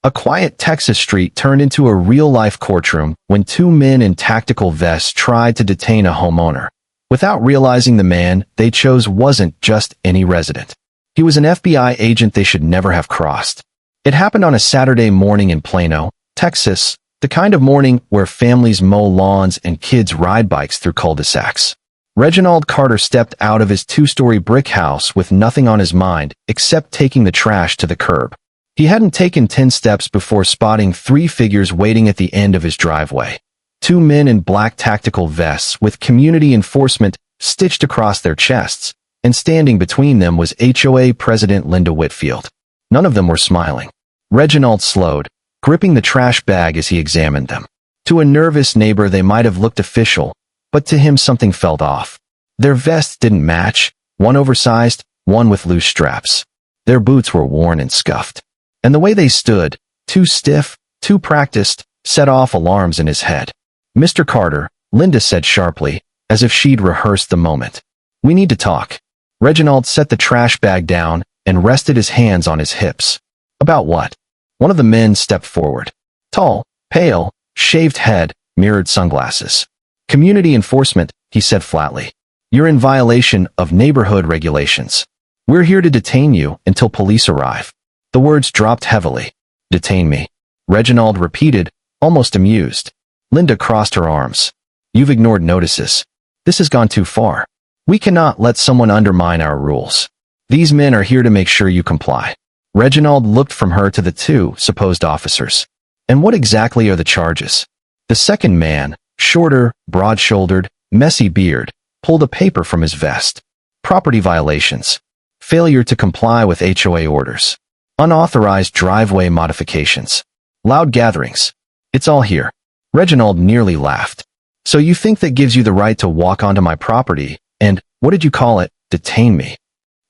A quiet Texas street turned into a real-life courtroom when two men in tactical vests tried to detain a homeowner. Without realizing the man they chose wasn't just any resident. He was an FBI agent they should never have crossed. It happened on a Saturday morning in Plano, Texas, the kind of morning where families mow lawns and kids ride bikes through cul-de-sacs. Reginald Carter stepped out of his two-story brick house with nothing on his mind except taking the trash to the curb. He hadn't taken 10 steps before spotting three figures waiting at the end of his driveway. Two men in black tactical vests with community enforcement stitched across their chests, and standing between them was HOA President Linda Whitfield. None of them were smiling. Reginald slowed, gripping the trash bag as he examined them. To a nervous neighbor they might have looked official, but to him something felt off. Their vests didn't match, one oversized, one with loose straps. Their boots were worn and scuffed. And the way they stood, too stiff, too practiced, set off alarms in his head. "Mr. Carter," Linda said sharply, as if she'd rehearsed the moment. "We need to talk." Reginald set the trash bag down and rested his hands on his hips. "About what?" One of the men stepped forward. Tall, pale, shaved head, mirrored sunglasses. "Community enforcement," he said flatly. "You're in violation of neighborhood regulations. We're here to detain you until police arrive." The words dropped heavily. "Detain me," Reginald repeated, almost amused. Linda crossed her arms. "You've ignored notices. This has gone too far. We cannot let someone undermine our rules. These men are here to make sure you comply." Reginald looked from her to the two supposed officers. "And what exactly are the charges?" The second man, shorter, broad-shouldered, messy beard, pulled a paper from his vest. "Property violations. Failure to comply with HOA orders. Unauthorized driveway modifications. Loud gatherings. It's all here." Reginald nearly laughed. "So you think that gives you the right to walk onto my property and, what did you call it, detain me?"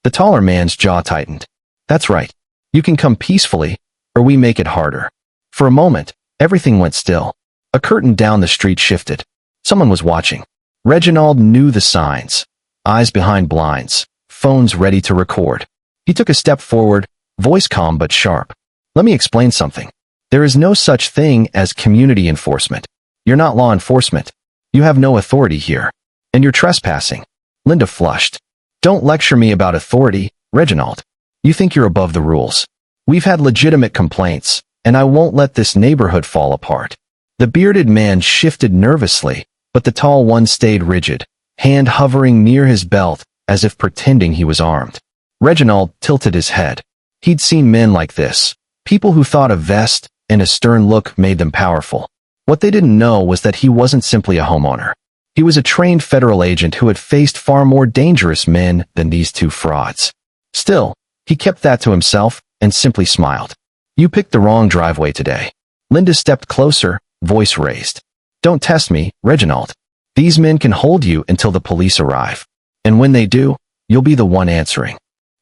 The taller man's jaw tightened. "That's right. You can come peacefully, or we make it harder." For a moment, everything went still. A curtain down the street shifted. Someone was watching. Reginald knew the signs. Eyes behind blinds. Phones ready to record. He took a step forward, voice calm but sharp. "Let me explain something. There is no such thing as community enforcement. You're not law enforcement. You have no authority here. And you're trespassing." Linda flushed. "Don't lecture me about authority, Reginald. You think you're above the rules. We've had legitimate complaints, and I won't let this neighborhood fall apart." The bearded man shifted nervously, but the tall one stayed rigid, hand hovering near his belt as if pretending he was armed. Reginald tilted his head. He'd seen men like this, people who thought a vest and a stern look made them powerful. What they didn't know was that he wasn't simply a homeowner. He was a trained federal agent who had faced far more dangerous men than these two frauds. Still, he kept that to himself and simply smiled. "You picked the wrong driveway today." Linda stepped closer, voice raised. "Don't test me, Reginald. These men can hold you until the police arrive. And when they do, you'll be the one answering."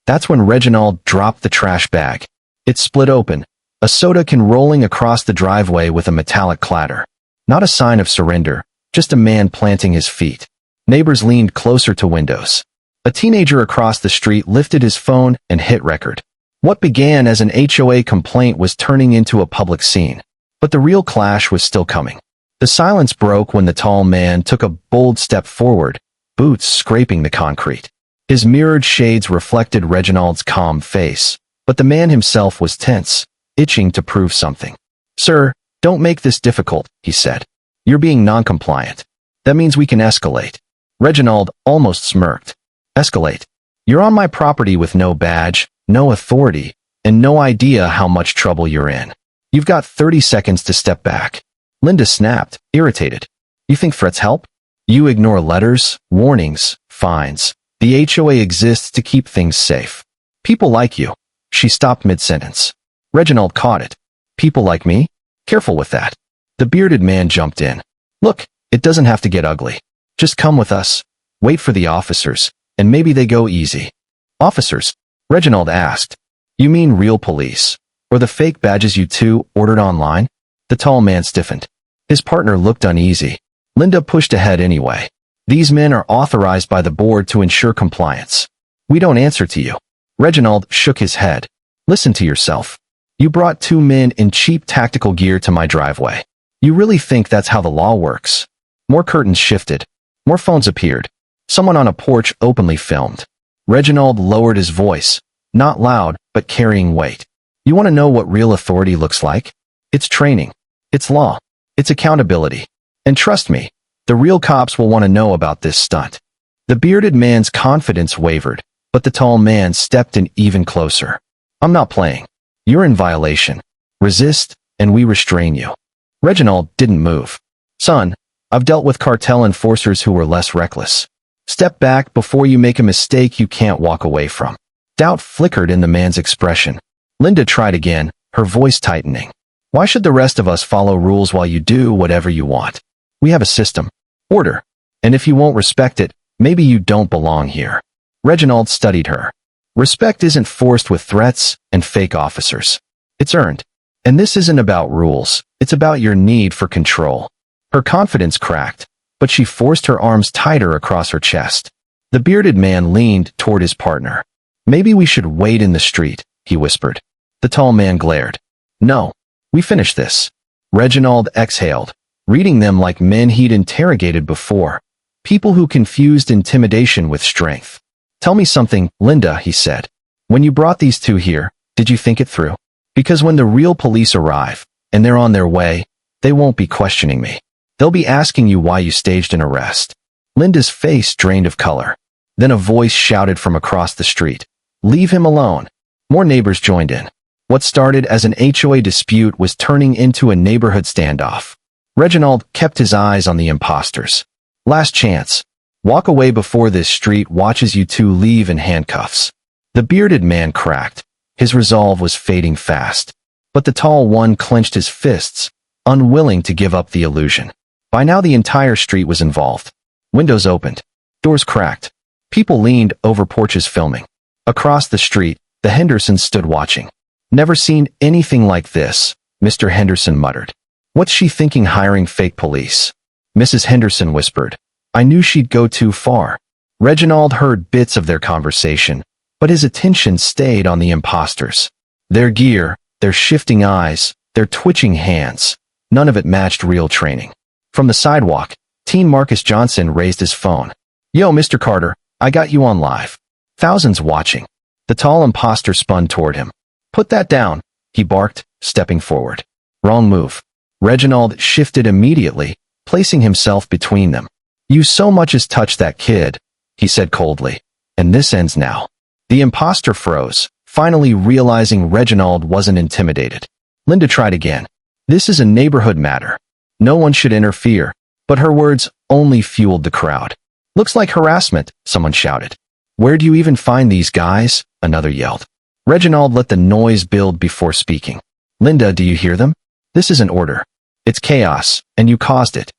That's when Reginald dropped the trash bag. It split open, a soda can rolling across the driveway with a metallic clatter. Not a sign of surrender, just a man planting his feet. Neighbors leaned closer to windows. A teenager across the street lifted his phone and hit record. What began as an HOA complaint was turning into a public scene. But the real clash was still coming. The silence broke when the tall man took a bold step forward, boots scraping the concrete. His mirrored shades reflected Reginald's calm face, but the man himself was tense, itching to prove something. "Sir, don't make this difficult," he said. "You're being non-compliant. That means we can escalate." Reginald almost smirked. "Escalate? You're on my property with no badge, no authority, and no idea how much trouble you're in. You've got 30 seconds to step back." Linda snapped, irritated. "You think threats help? You ignore letters, warnings, fines. The HOA exists to keep things safe. People like you." She stopped mid-sentence. Reginald caught it. "People like me? Careful with that." The bearded man jumped in. "Look, it doesn't have to get ugly. Just come with us. Wait for the officers, and maybe they go easy." "Officers?" Reginald asked. "You mean real police? Or the fake badges you two ordered online?" The tall man stiffened. His partner looked uneasy. Linda pushed ahead anyway. "These men are authorized by the board to ensure compliance. We don't answer to you." Reginald shook his head. "Listen to yourself. You brought two men in cheap tactical gear to my driveway. You really think that's how the law works? More curtains shifted. More phones appeared. Someone on a porch openly filmed. Reginald lowered his voice, not loud, but carrying weight. You want to know what real authority looks like? It's training. It's law. It's accountability. And trust me, the real cops will want to know about this stunt. The bearded man's confidence wavered, but the tall man stepped in even closer. I'm not playing. You're in violation. Resist, and we restrain you. Reginald didn't move. Son, I've dealt with cartel enforcers who were less reckless. Step back before you make a mistake you can't walk away from. Doubt flickered in the man's expression. Linda tried again, her voice tightening. Why should the rest of us follow rules while you do whatever you want? We have a system. Order. And if you won't respect it, maybe you don't belong here. Reginald studied her. Respect isn't forced with threats and fake officers. It's earned. And this isn't about rules. It's about your need for control. Her confidence cracked, but she forced her arms tighter across her chest. The bearded man leaned toward his partner. Maybe we should wait in the street, he whispered. The tall man glared. No. We finished this. Reginald exhaled, reading them like men he'd interrogated before. People who confused intimidation with strength. Tell me something, Linda, he said. When you brought these two here, did you think it through? Because when the real police arrive, and they're on their way, they won't be questioning me. They'll be asking you why you staged an arrest. Linda's face drained of color. Then a voice shouted from across the street. Leave him alone. More neighbors joined in. What started as an HOA dispute was turning into a neighborhood standoff. Reginald kept his eyes on the imposters. Last chance. Walk away before this street watches you two leave in handcuffs. The bearded man cracked. His resolve was fading fast. But the tall one clenched his fists, unwilling to give up the illusion. By now the entire street was involved. Windows opened. Doors cracked. People leaned over porches filming. Across the street, the Hendersons stood watching. Never seen anything like this, Mr. Henderson muttered. What's she thinking hiring fake police? Mrs. Henderson whispered. I knew she'd go too far. Reginald heard bits of their conversation, but his attention stayed on the imposters. Their gear, their shifting eyes, their twitching hands, none of it matched real training. From the sidewalk, teen Marcus Johnson raised his phone. Yo, Mr. Carter, I got you on live. Thousands watching. The tall imposter spun toward him. Put that down, he barked, stepping forward. Wrong move. Reginald shifted immediately, placing himself between them. You so much as touched that kid, he said coldly. And this ends now. The imposter froze, finally realizing Reginald wasn't intimidated. Linda tried again. This is a neighborhood matter. No one should interfere, but her words only fueled the crowd. Looks like harassment, someone shouted. Where do you even find these guys? Another yelled. Reginald let the noise build before speaking. Linda, do you hear them? This isn't order. It's chaos, and you caused it.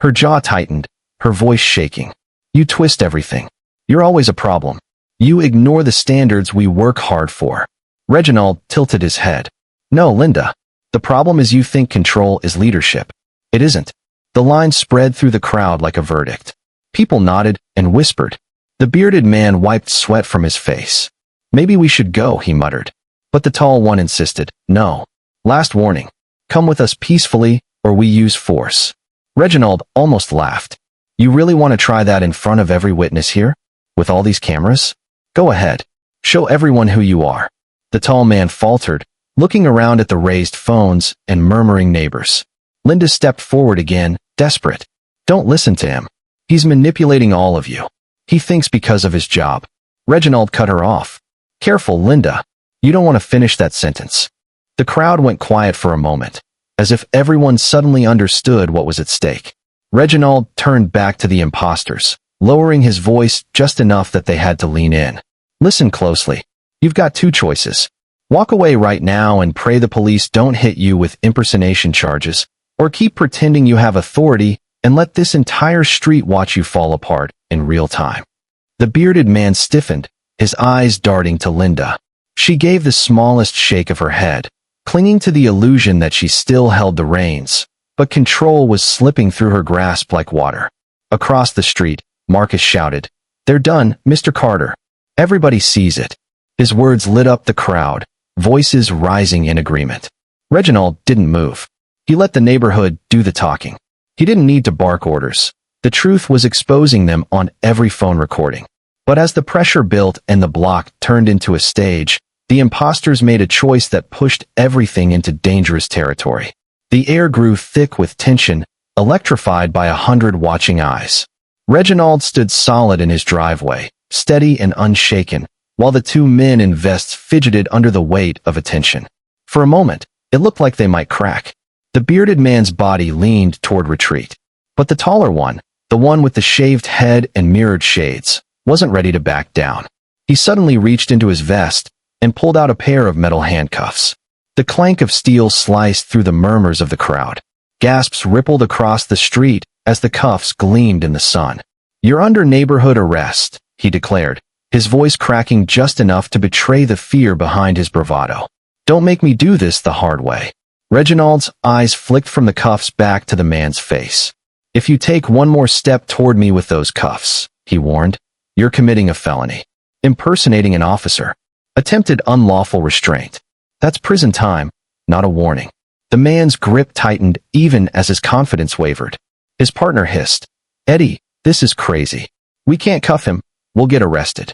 Her jaw tightened, her voice shaking. You twist everything. You're always a problem. You ignore the standards we work hard for. Reginald tilted his head. No, Linda. The problem is you think control is leadership. It isn't. The line spread through the crowd like a verdict. People nodded and whispered. The bearded man wiped sweat from his face. Maybe we should go, he muttered. But the tall one insisted. No. Last warning. Come with us peacefully, or we use force. Reginald almost laughed. You really want to try that in front of every witness here? With all these cameras? Go ahead. Show everyone who you are. The tall man faltered, looking around at the raised phones and murmuring neighbors. Linda stepped forward again, desperate. Don't listen to him. He's manipulating all of you. He thinks because of his job. Reginald cut her off. Careful, Linda. You don't want to finish that sentence. The crowd went quiet for a moment, as if everyone suddenly understood what was at stake. Reginald turned back to the imposters, lowering his voice just enough that they had to lean in. Listen closely. You've got two choices. Walk away right now and pray the police don't hit you with impersonation charges, or keep pretending you have authority and let this entire street watch you fall apart in real time. The bearded man stiffened, his eyes darting to Linda. She gave the smallest shake of her head, clinging to the illusion that she still held the reins, but control was slipping through her grasp like water. Across the street, Marcus shouted, They're done, Mr. Carter. Everybody sees it. His words lit up the crowd, voices rising in agreement. Reginald didn't move. He let the neighborhood do the talking. He didn't need to bark orders. The truth was exposing them on every phone recording. But as the pressure built and the block turned into a stage, the imposters made a choice that pushed everything into dangerous territory. The air grew thick with tension, electrified by 100 watching eyes. Reginald stood solid in his driveway, steady and unshaken, while the two men in vests fidgeted under the weight of attention. For a moment, it looked like they might crack. The bearded man's body leaned toward retreat. But the taller one, the one with the shaved head and mirrored shades, wasn't ready to back down. He suddenly reached into his vest and pulled out a pair of metal handcuffs. The clank of steel sliced through the murmurs of the crowd. Gasps rippled across the street as the cuffs gleamed in the sun. "You're under neighborhood arrest," he declared, his voice cracking just enough to betray the fear behind his bravado. "Don't make me do this the hard way." Reginald's eyes flicked from the cuffs back to the man's face. "If you take one more step toward me with those cuffs," he warned, "you're committing a felony. Impersonating an officer. Attempted unlawful restraint. That's prison time, not a warning." The man's grip tightened even as his confidence wavered. His partner hissed, "Eddie, this is crazy. We can't cuff him. We'll get arrested."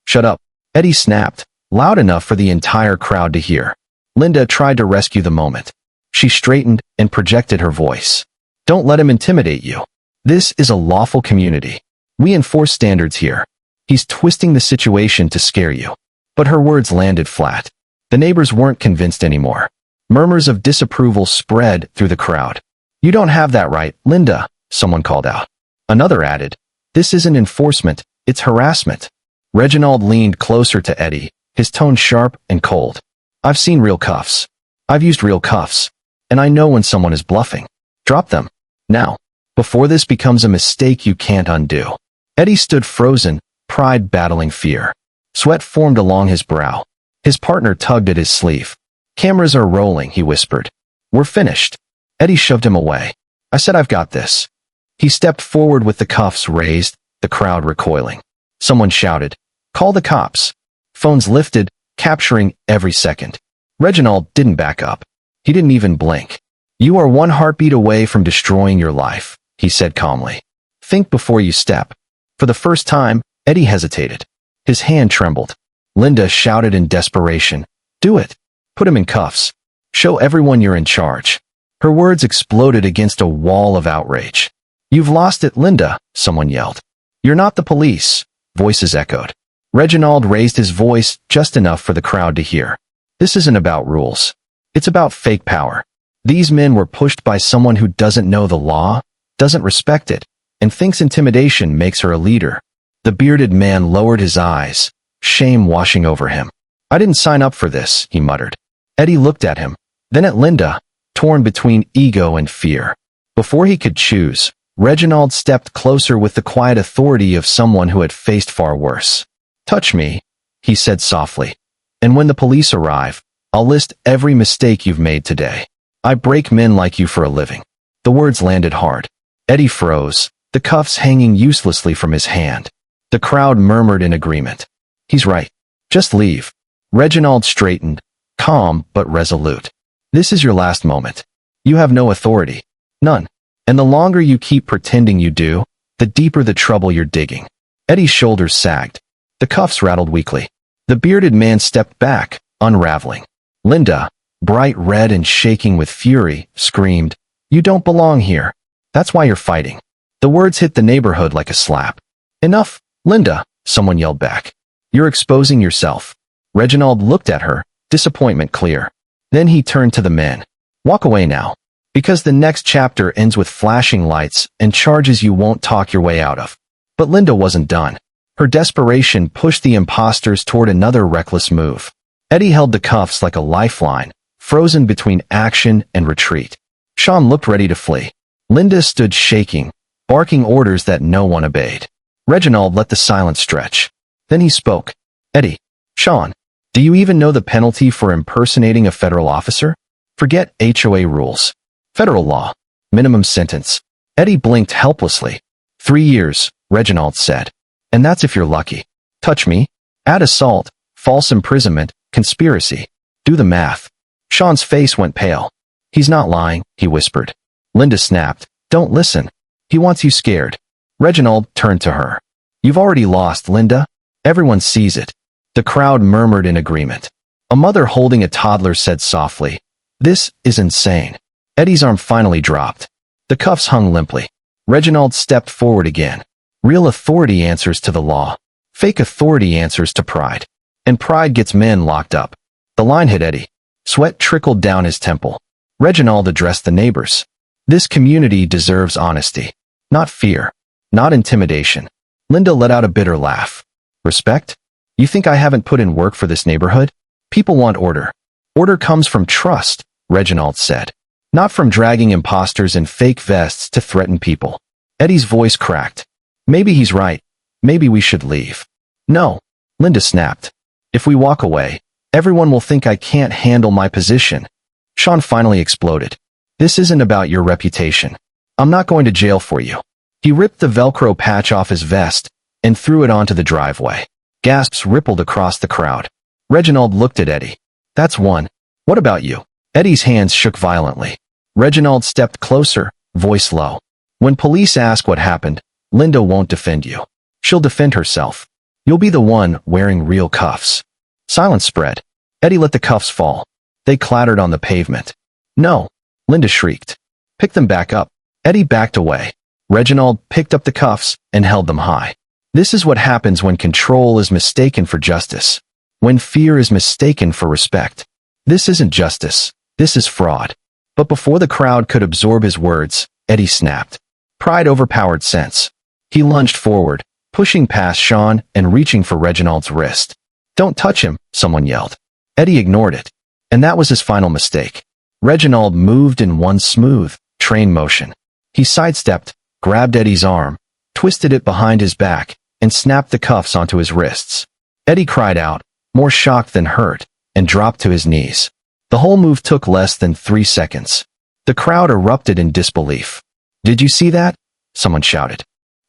"Shut up," Eddie snapped, loud enough for the entire crowd to hear. Linda tried to rescue the moment. She straightened and projected her voice. "Don't let him intimidate you. This is a lawful community. We enforce standards here. He's twisting the situation to scare you." But her words landed flat. The neighbors weren't convinced anymore. Murmurs of disapproval spread through the crowd. "You don't have that right, Linda," someone called out. Another added, "This isn't enforcement, it's harassment." Reginald leaned closer to Eddie, his tone sharp and cold. "I've seen real cuffs. I've used real cuffs. And I know when someone is bluffing. Drop them. Now. Before this becomes a mistake you can't undo." Eddie stood frozen, pride battling fear. Sweat formed along his brow. His partner tugged at his sleeve. "Cameras are rolling," he whispered. "We're finished." Eddie shoved him away. "I said I've got this." He stepped forward with the cuffs raised, the crowd recoiling. Someone shouted, "Call the cops." Phones lifted, capturing every second. Reginald didn't back up. He didn't even blink. "You are one heartbeat away from destroying your life," he said calmly. "Think before you step." For the first time, Eddie hesitated. His hand trembled. Linda shouted in desperation, "Do it. Put him in cuffs. Show everyone you're in charge." Her words exploded against a wall of outrage. "You've lost it, Linda," someone yelled. "You're not the police," voices echoed. Reginald raised his voice just enough for the crowd to hear. "This isn't about rules. It's about fake power. These men were pushed by someone who doesn't know the law, doesn't respect it, and thinks intimidation makes her a leader." The bearded man lowered his eyes, shame washing over him. "I didn't sign up for this," he muttered. Eddie looked at him, then at Linda, torn between ego and fear. Before he could choose, Reginald stepped closer with the quiet authority of someone who had faced far worse. "Touch me," he said softly, "and when the police arrive, I'll list every mistake you've made today. I break men like you for a living." The words landed hard. Eddie froze, the cuffs hanging uselessly from his hand. The crowd murmured in agreement. "He's right. Just leave." Reginald straightened, calm but resolute. "This is your last moment. You have no authority. None. And the longer you keep pretending you do, the deeper the trouble you're digging." Eddie's shoulders sagged. The cuffs rattled weakly. The bearded man stepped back, unraveling. Linda, bright red and shaking with fury, screamed, "You don't belong here. That's why you're fighting." The words hit the neighborhood like a slap. "Enough, Linda," someone yelled back. "You're exposing yourself." Reginald looked at her, disappointment clear. Then he turned to the men. "Walk away now. Because the next chapter ends with flashing lights and charges you won't talk your way out of." But Linda wasn't done. Her desperation pushed the imposters toward another reckless move. Eddie held the cuffs like a lifeline, frozen between action and retreat. Sean looked ready to flee. Linda stood shaking, barking orders that no one obeyed. Reginald let the silence stretch. Then he spoke. "Eddie, Sean, do you even know the penalty for impersonating a federal officer? Forget HOA rules. Federal law. Minimum sentence." Eddie blinked helplessly. 3 years, Reginald said. "And that's if you're lucky. Touch me. Add assault, false imprisonment, conspiracy. Do the math. Sean's face went pale. He's not lying, he whispered. Linda snapped. Don't listen. He wants you scared. Reginald turned to her. You've already lost, Linda. Everyone sees it. The crowd murmured in agreement. A mother holding a toddler said softly, This is insane. Eddie's arm finally dropped. The cuffs hung limply. Reginald stepped forward again. Real authority answers to the law. Fake authority answers to pride. And pride gets men locked up. The line hit Eddie. Sweat trickled down his temple. Reginald addressed the neighbors. This community deserves honesty. Not fear. Not intimidation. Linda let out a bitter laugh. Respect? You think I haven't put in work for this neighborhood? People want order. Order comes from trust, Reginald said. Not from dragging imposters in fake vests to threaten people. Eddie's voice cracked. Maybe he's right. Maybe we should leave. No, Linda snapped. If we walk away, everyone will think I can't handle my position. Sean finally exploded. This isn't about your reputation. I'm not going to jail for you. He ripped the Velcro patch off his vest and threw it onto the driveway. Gasps rippled across the crowd. Reginald looked at Eddie. That's one. What about you? Eddie's hands shook violently. Reginald stepped closer, voice low. When police ask what happened, Linda won't defend you. She'll defend herself. You'll be the one wearing real cuffs. Silence spread. Eddie let the cuffs fall. They clattered on the pavement. No, Linda shrieked. Pick them back up. Eddie backed away. Reginald picked up the cuffs and held them high. This is what happens when control is mistaken for justice. When fear is mistaken for respect. This isn't justice. This is fraud. But before the crowd could absorb his words, Eddie snapped. Pride overpowered sense. He lunged forward, pushing past Sean and reaching for Reginald's wrist. Don't touch him, someone yelled. Eddie ignored it. And that was his final mistake. Reginald moved in one smooth, train motion. He sidestepped, grabbed Eddie's arm, twisted it behind his back, and snapped the cuffs onto his wrists. Eddie cried out, more shocked than hurt, and dropped to his knees. The whole move took less than 3 seconds. The crowd erupted in disbelief. Did you see that? Someone shouted.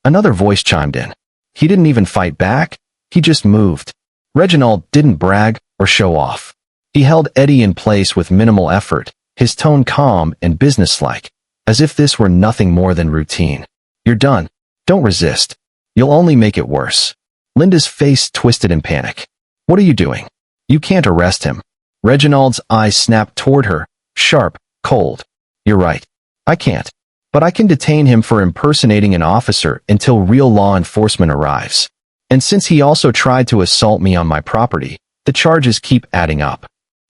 Another voice chimed in. He didn't even fight back. He just moved. Reginald didn't brag or show off. He held Eddie in place with minimal effort, his tone calm and businesslike, as if this were nothing more than routine. You're done. Don't resist. You'll only make it worse. Linda's face twisted in panic. What are you doing? You can't arrest him. Reginald's eyes snapped toward her, sharp, cold. You're right. I can't. But I can detain him for impersonating an officer until real law enforcement arrives. And since he also tried to assault me on my property, the charges keep adding up.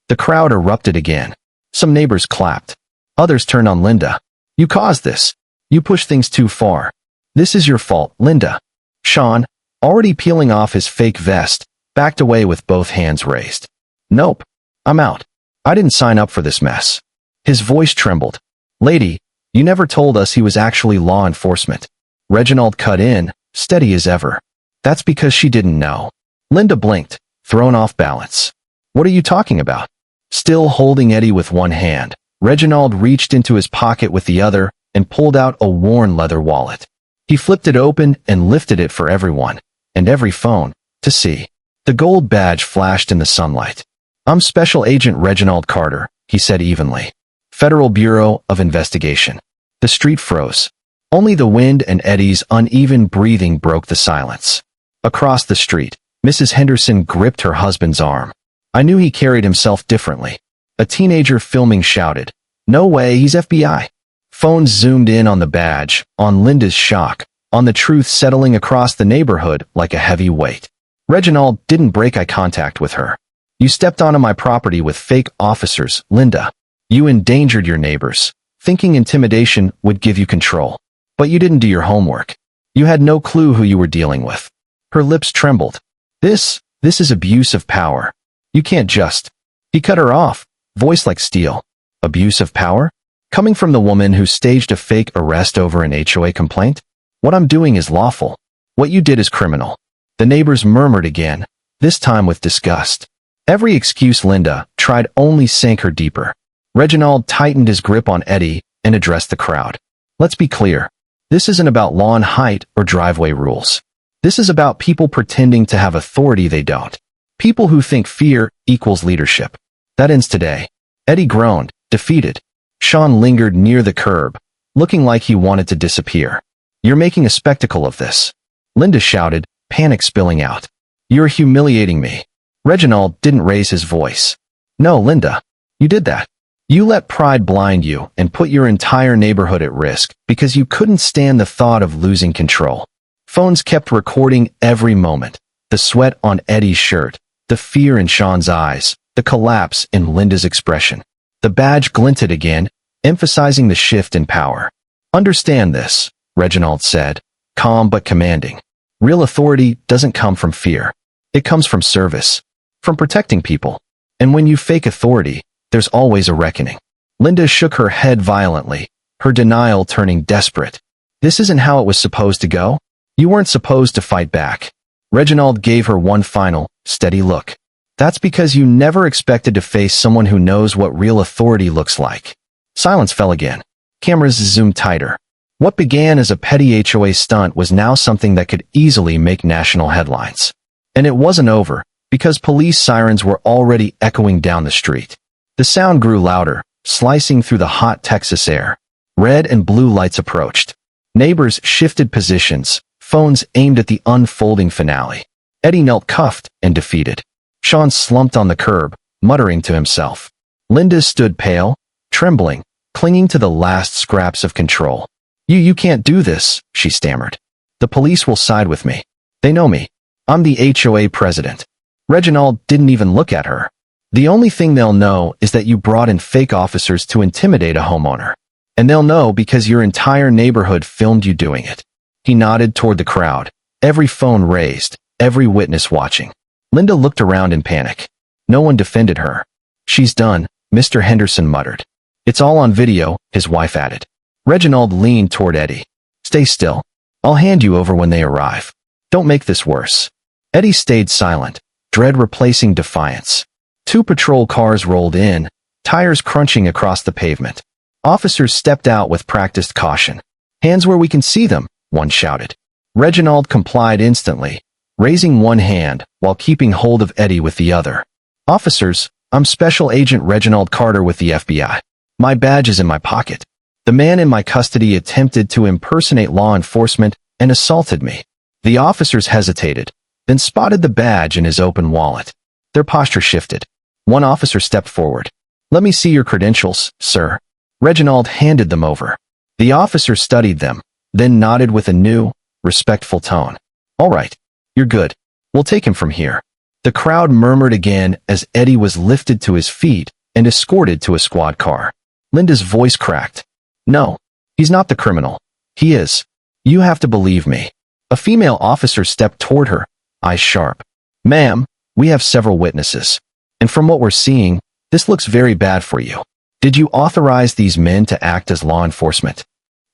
The crowd erupted again. Some neighbors clapped. Others turned on Linda. You caused this. You pushed things too far. This is your fault, Linda. Sean, already peeling off his fake vest, backed away with both hands raised. Nope. I'm out. I didn't sign up for this mess. His voice trembled. Lady, you never told us he was actually law enforcement. Reginald cut in, steady as ever. That's because she didn't know. Linda blinked, thrown off balance. What are you talking about? Still holding Eddie with one hand, Reginald reached into his pocket with the other and pulled out a worn leather wallet. He flipped it open and lifted it for everyone, and every phone, to see. The gold badge flashed in the sunlight. I'm Special Agent Reginald Carter, he said evenly. Federal Bureau of Investigation. The street froze. Only the wind and Eddie's uneven breathing broke the silence. Across the street, Mrs. Henderson gripped her husband's arm. I knew he carried himself differently. A teenager filming shouted, No way, he's FBI. Phones zoomed in on the badge, on Linda's shock, on the truth settling across the neighborhood like a heavy weight. Reginald didn't break eye contact with her. You stepped onto my property with fake officers, Linda. You endangered your neighbors, thinking intimidation would give you control. But you didn't do your homework. You had no clue who you were dealing with. Her lips trembled. This is abuse of power. You can't just. He cut her off, voice like steel. Abuse of power? Coming from the woman who staged a fake arrest over an HOA complaint? What I'm doing is lawful. What you did is criminal. The neighbors murmured again, this time with disgust. Every excuse Linda tried only sank her deeper. Reginald tightened his grip on Eddie and addressed the crowd. Let's be clear. This isn't about lawn height or driveway rules. This is about people pretending to have authority they don't. People who think fear equals leadership. That ends today. Eddie groaned, defeated. Sean lingered near the curb, looking like he wanted to disappear. You're making a spectacle of this. Linda shouted, panic spilling out. You're humiliating me. Reginald didn't raise his voice. No, Linda. You did that. You let pride blind you and put your entire neighborhood at risk because you couldn't stand the thought of losing control. Phones kept recording every moment. The sweat on Eddie's shirt, the fear in Sean's eyes, the collapse in Linda's expression. The badge glinted again, emphasizing the shift in power. Understand this, Reginald said, calm but commanding. Real authority doesn't come from fear. It comes from service, from protecting people. And when you fake authority, there's always a reckoning. Linda shook her head violently, her denial turning desperate. This isn't how it was supposed to go. You weren't supposed to fight back. Reginald gave her one final, steady look. That's because you never expected to face someone who knows what real authority looks like. Silence fell again. Cameras zoomed tighter. What began as a petty HOA stunt was now something that could easily make national headlines. And it wasn't over, because police sirens were already echoing down the street. The sound grew louder, slicing through the hot Texas air. Red and blue lights approached. Neighbors shifted positions, phones aimed at the unfolding finale. Eddie knelt cuffed and defeated. Sean slumped on the curb, muttering to himself. Linda stood pale, trembling, clinging to the last scraps of control. You can't do this, she stammered. The police will side with me. They know me. I'm the HOA president. Reginald didn't even look at her. The only thing they'll know is that you brought in fake officers to intimidate a homeowner. And they'll know because your entire neighborhood filmed you doing it. He nodded toward the crowd, every phone raised, every witness watching. Linda looked around in panic. No one defended her. She's done, Mr. Henderson muttered. It's all on video, his wife added. Reginald leaned toward Eddie. Stay still. I'll hand you over when they arrive. Don't make this worse. Eddie stayed silent, dread replacing defiance. 2 patrol cars rolled in, tires crunching across the pavement. Officers stepped out with practiced caution. Hands where we can see them, one shouted. Reginald complied instantly, raising one hand while keeping hold of Eddie with the other. Officers, I'm Special Agent Reginald Carter with the FBI. My badge is in my pocket. The man in my custody attempted to impersonate law enforcement and assaulted me. The officers hesitated, then spotted the badge in his open wallet. Their posture shifted. One officer stepped forward. Let me see your credentials, sir. Reginald handed them over. The officer studied them, then nodded with a new, respectful tone. All right, you're good. We'll take him from here. The crowd murmured again as Eddie was lifted to his feet and escorted to a squad car. Linda's voice cracked. No, he's not the criminal. He is. You have to believe me. A female officer stepped toward her, eyes sharp. Ma'am, we have several witnesses. And from what we're seeing, this looks very bad for you. Did you authorize these men to act as law enforcement?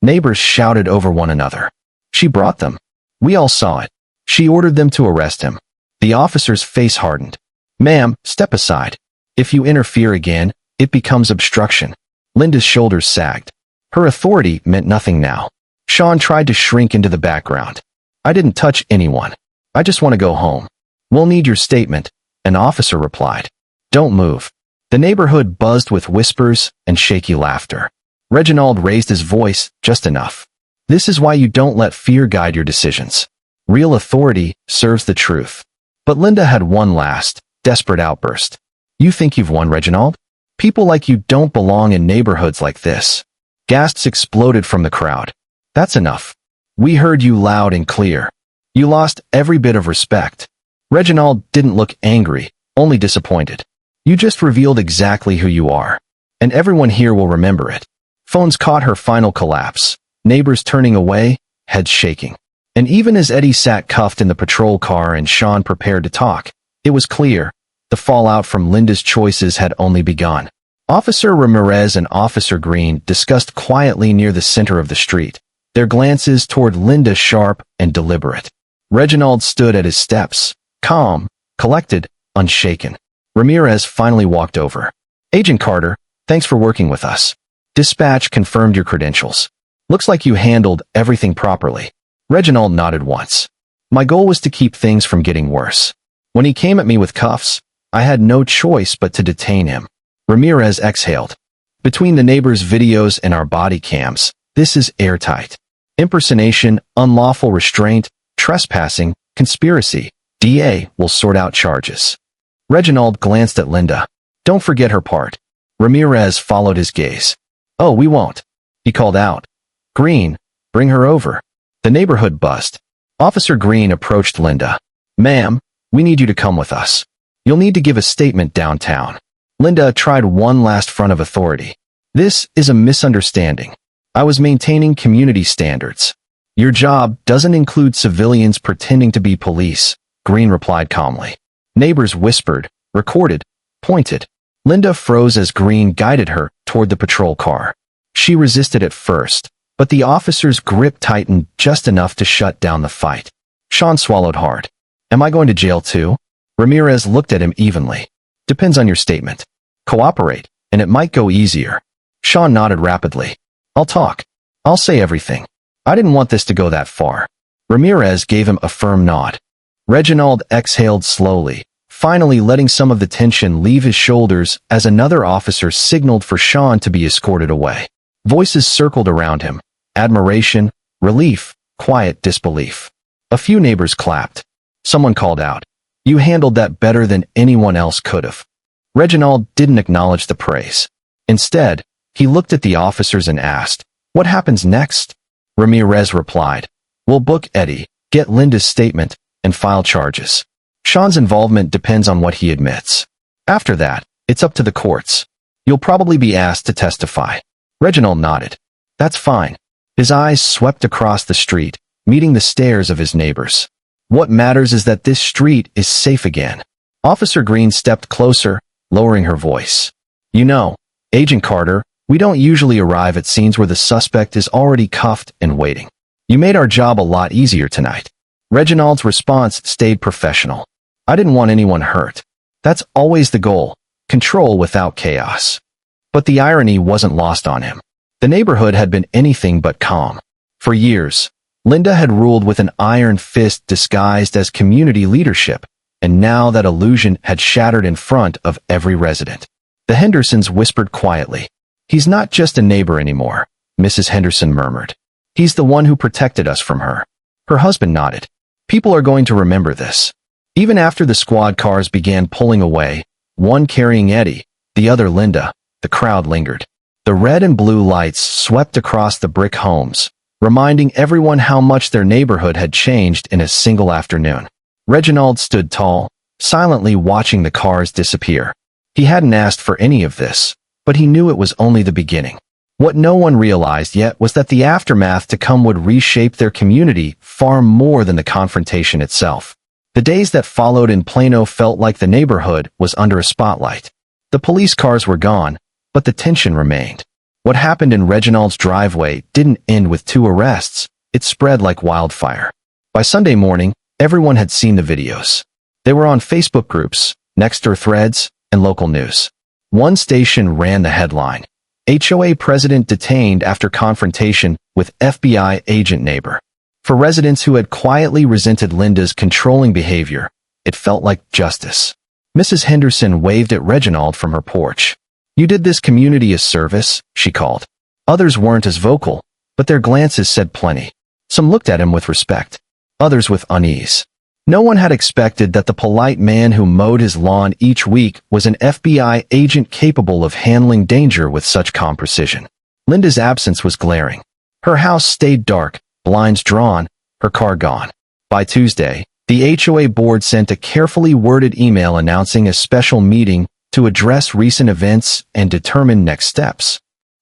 Neighbors shouted over one another. She brought them. We all saw it. She ordered them to arrest him. The officer's face hardened. Ma'am, step aside. If you interfere again, it becomes obstruction. Linda's shoulders sagged. Her authority meant nothing now. Sean tried to shrink into the background. I didn't touch anyone. I just want to go home. We'll need your statement, an officer replied. Don't move. The neighborhood buzzed with whispers and shaky laughter. Reginald raised his voice just enough. This is why you don't let fear guide your decisions. Real authority serves the truth. But Linda had one last, desperate outburst. You think you've won, Reginald? People like you don't belong in neighborhoods like this. Gasps exploded from the crowd. That's enough. We heard you loud and clear. You lost every bit of respect. Reginald didn't look angry, only disappointed. You just revealed exactly who you are. And everyone here will remember it. Phones caught her final collapse. Neighbors turning away, heads shaking. And even as Eddie sat cuffed in the patrol car and Sean prepared to talk, it was clear, the fallout from Linda's choices had only begun. Officer Ramirez and Officer Green discussed quietly near the center of the street, their glances toward Linda sharp and deliberate. Reginald stood at his steps, calm, collected, unshaken. Ramirez finally walked over. Agent Carter, thanks for working with us. Dispatch confirmed your credentials. Looks like you handled everything properly. Reginald nodded once. My goal was to keep things from getting worse. When he came at me with cuffs, I had no choice but to detain him. Ramirez exhaled. Between the neighbors' videos and our body cams, this is airtight. Impersonation, unlawful restraint, trespassing, conspiracy. DA will sort out charges. Reginald glanced at Linda. Don't forget her part. Ramirez followed his gaze. Oh, we won't. He called out. Green, bring her over. The neighborhood buzzed. Officer Green approached Linda. Ma'am, we need you to come with us. You'll need to give a statement downtown. Linda tried one last front of authority. This is a misunderstanding. I was maintaining community standards. Your job doesn't include civilians pretending to be police, Green replied calmly. Neighbors whispered, recorded, pointed. Linda froze as Green guided her toward the patrol car. She resisted at first, but the officer's grip tightened just enough to shut down the fight. Sean swallowed hard. Am I going to jail too? Ramirez looked at him evenly. Depends on your statement. Cooperate, and it might go easier. Sean nodded rapidly. I'll talk. I'll say everything. I didn't want this to go that far. Ramirez gave him a firm nod. Reginald exhaled slowly, finally letting some of the tension leave his shoulders as another officer signaled for Sean to be escorted away. Voices circled around him. Admiration, relief, quiet disbelief. A few neighbors clapped. Someone called out, "You handled that better than anyone else could have." Reginald didn't acknowledge the praise. Instead, he looked at the officers and asked, "What happens next?" Ramirez replied, "We'll book Eddie, get Linda's statement, and file charges. Sean's involvement depends on what he admits. After that, it's up to the courts. You'll probably be asked to testify." Reginald nodded. That's fine. His eyes swept across the street, meeting the stares of his neighbors. What matters is that this street is safe again. Officer Green stepped closer, lowering her voice. You know, Agent Carter, we don't usually arrive at scenes where the suspect is already cuffed and waiting. You made our job a lot easier tonight. Reginald's response stayed professional. I didn't want anyone hurt. That's always the goal, control without chaos. But the irony wasn't lost on him. The neighborhood had been anything but calm. For years, Linda had ruled with an iron fist disguised as community leadership, and now that illusion had shattered in front of every resident. The Hendersons whispered quietly. He's not just a neighbor anymore, Mrs. Henderson murmured. He's the one who protected us from her. Her husband nodded. People are going to remember this. Even after the squad cars began pulling away, one carrying Eddie, the other Linda, the crowd lingered. The red and blue lights swept across the brick homes, reminding everyone how much their neighborhood had changed in a single afternoon. Reginald stood tall, silently watching the cars disappear. He hadn't asked for any of this, but he knew it was only the beginning. What no one realized yet was that the aftermath to come would reshape their community far more than the confrontation itself. The days that followed in Plano felt like the neighborhood was under a spotlight. The police cars were gone, but the tension remained. What happened in Reginald's driveway didn't end with 2 arrests. It spread like wildfire. By Sunday morning, everyone had seen the videos. They were on Facebook groups, Nextdoor threads, and local news. One station ran the headline, HOA president detained after confrontation with FBI agent neighbor. For residents who had quietly resented Linda's controlling behavior, it felt like justice. Mrs. Henderson waved at Reginald from her porch. You did this community a service, she called. Others weren't as vocal, but their glances said plenty. Some looked at him with respect, others with unease. No one had expected that the polite man who mowed his lawn each week was an FBI agent capable of handling danger with such calm precision. Linda's absence was glaring. Her house stayed dark, blinds drawn, her car gone. By Tuesday, the HOA board sent a carefully worded email announcing a special meeting to address recent events and determine next steps.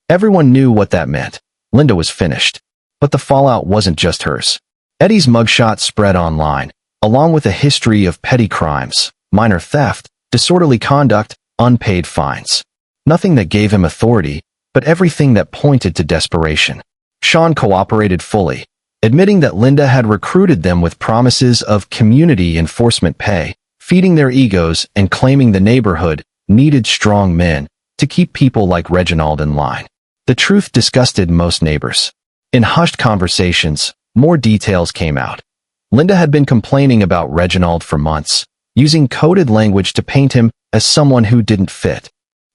Everyone knew what that meant. Linda was finished. But the fallout wasn't just hers. Eddie's mugshot spread online, along with a history of petty crimes, minor theft, disorderly conduct, unpaid fines. Nothing that gave him authority, but everything that pointed to desperation. Sean cooperated fully, admitting that Linda had recruited them with promises of community enforcement pay, feeding their egos and claiming the neighborhood needed strong men to keep people like Reginald in line. The truth disgusted most neighbors. In hushed conversations, more details came out. Linda had been complaining about Reginald for months, using coded language to paint him as someone who didn't fit.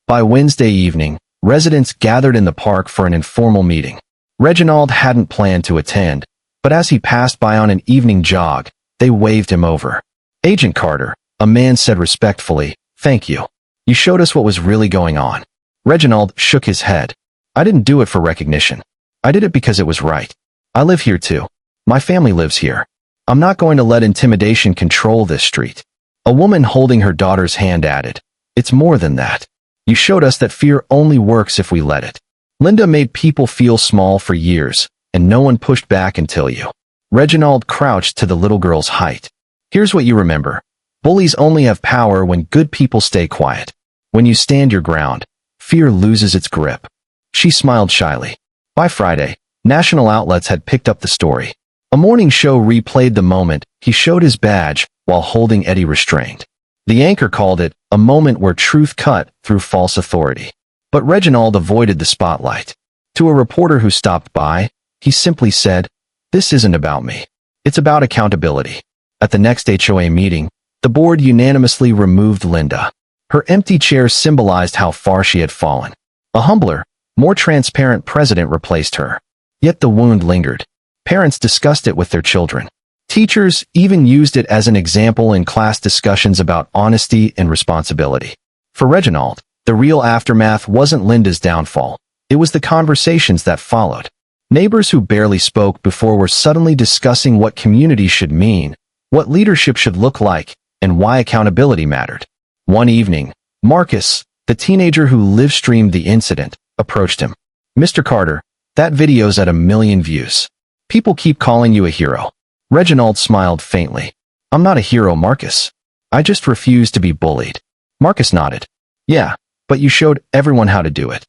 By Wednesday evening, residents gathered in the park for an informal meeting. Reginald hadn't planned to attend, but as he passed by on an evening jog, they waved him over. "Agent Carter," a man said respectfully, "thank you. You showed us what was really going on." Reginald shook his head. "I didn't do it for recognition. I did it because it was right. I live here too. My family lives here. I'm not going to let intimidation control this street." A woman holding her daughter's hand added, "It's more than that. You showed us that fear only works if we let it. Linda made people feel small for years, and no one pushed back until you." Reginald crouched to the little girl's height. "Here's what you remember. Bullies only have power when good people stay quiet. When you stand your ground, fear loses its grip." She smiled shyly. By Friday, national outlets had picked up the story. A morning show replayed the moment he showed his badge while holding Eddie restrained. The anchor called it a moment where truth cut through false authority. But Reginald avoided the spotlight. To a reporter who stopped by, he simply said, "This isn't about me. It's about accountability." At the next HOA meeting, the board unanimously removed Linda. Her empty chair symbolized how far she had fallen. A humbler, more transparent president replaced her. Yet the wound lingered. Parents discussed it with their children. Teachers even used it as an example in class discussions about honesty and responsibility. For Reginald, the real aftermath wasn't Linda's downfall. It was the conversations that followed. Neighbors who barely spoke before were suddenly discussing what community should mean, what leadership should look like, and why accountability mattered. One evening, Marcus, the teenager who live-streamed the incident, approached him. "Mr. Carter, that video's at 1 million views. People keep calling you a hero." Reginald smiled faintly. "I'm not a hero, Marcus. I just refuse to be bullied." Marcus nodded. "Yeah, but you showed everyone how to do it."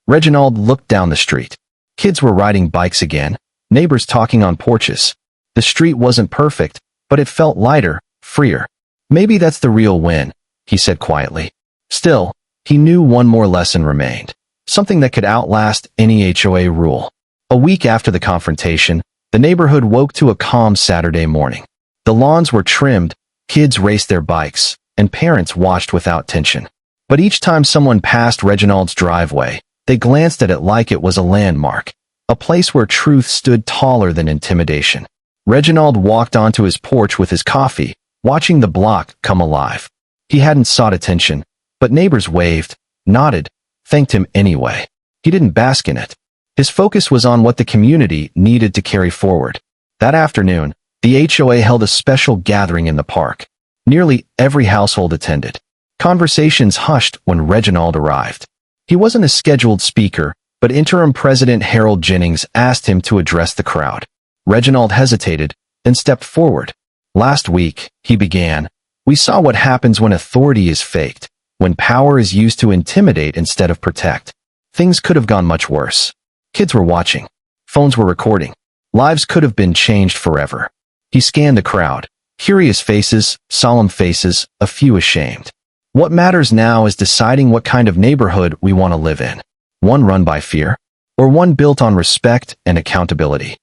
Reginald looked down the street. Kids were riding bikes again, neighbors talking on porches. The street wasn't perfect, but it felt lighter, freer. "Maybe that's the real win," he said quietly. Still, he knew one more lesson remained, something that could outlast any HOA rule. A week after the confrontation, the neighborhood woke to a calm Saturday morning. The lawns were trimmed, kids raced their bikes, and parents watched without tension. But each time someone passed Reginald's driveway, they glanced at it like it was a landmark, a place where truth stood taller than intimidation. Reginald walked onto his porch with his coffee, watching the block come alive. He hadn't sought attention, but neighbors waved, nodded, thanked him anyway. He didn't bask in it. His focus was on what the community needed to carry forward. That afternoon, the HOA held a special gathering in the park. Nearly every household attended. Conversations hushed when Reginald arrived. He wasn't a scheduled speaker, but interim President Harold Jennings asked him to address the crowd. Reginald hesitated, then stepped forward. "Last week," he began, "we saw what happens when authority is faked, when power is used to intimidate instead of protect. Things could have gone much worse. Kids were watching. Phones were recording. Lives could have been changed forever." He scanned the crowd. Curious faces, solemn faces, a few ashamed. "What matters now is deciding what kind of neighborhood we want to live in. One run by fear, or one built on respect and accountability."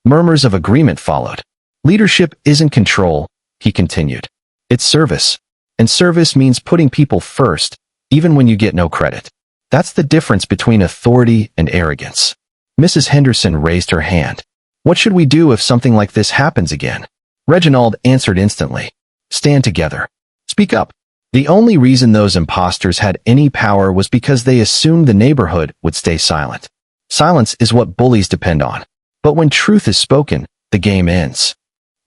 Murmurs of agreement followed. "Leadership isn't control," he continued. "It's service. And service means putting people first, even when you get no credit. That's the difference between authority and arrogance." Mrs. Henderson raised her hand. "What should we do if something like this happens again?" Reginald answered instantly. "Stand together. Speak up." The only reason those imposters had any power was because they assumed the neighborhood would stay silent. Silence is what bullies depend on. But when truth is spoken, the game ends.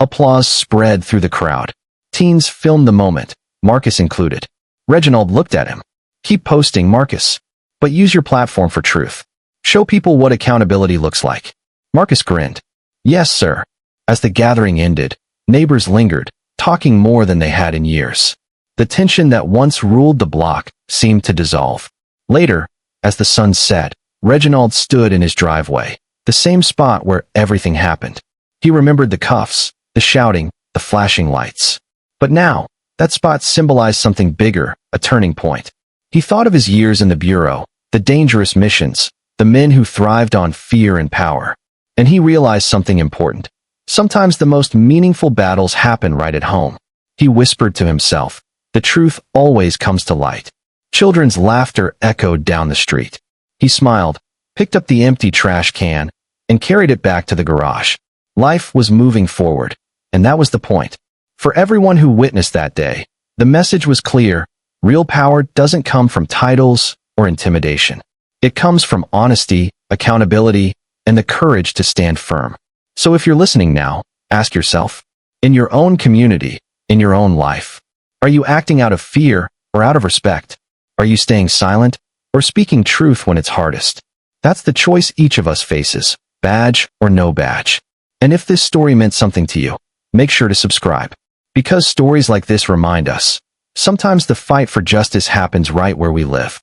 Applause spread through the crowd. Teens filmed the moment, Marcus included. Reginald looked at him. "Keep posting, Marcus. But use your platform for truth. Show people what accountability looks like." Marcus grinned. "Yes, sir." As the gathering ended, neighbors lingered, talking more than they had in years. The tension that once ruled the block seemed to dissolve. Later, as the sun set, Reginald stood in his driveway, the same spot where everything happened. He remembered the cuffs, the shouting, the flashing lights. But now, that spot symbolized something bigger, a turning point. He thought of his years in the bureau, the dangerous missions, the men who thrived on fear and power. And he realized something important. Sometimes the most meaningful battles happen right at home. He whispered to himself, the truth always comes to light. Children's laughter echoed down the street. He smiled, picked up the empty trash can, and carried it back to the garage. Life was moving forward, and that was the point. For everyone who witnessed that day, the message was clear: real power doesn't come from titles or intimidation. It comes from honesty, accountability, and the courage to stand firm. So if you're listening now, ask yourself, in your own community, in your own life, are you acting out of fear or out of respect? Are you staying silent or speaking truth when it's hardest? That's the choice each of us faces, badge or no badge. And if this story meant something to you, make sure to subscribe. Because stories like this remind us, sometimes the fight for justice happens right where we live.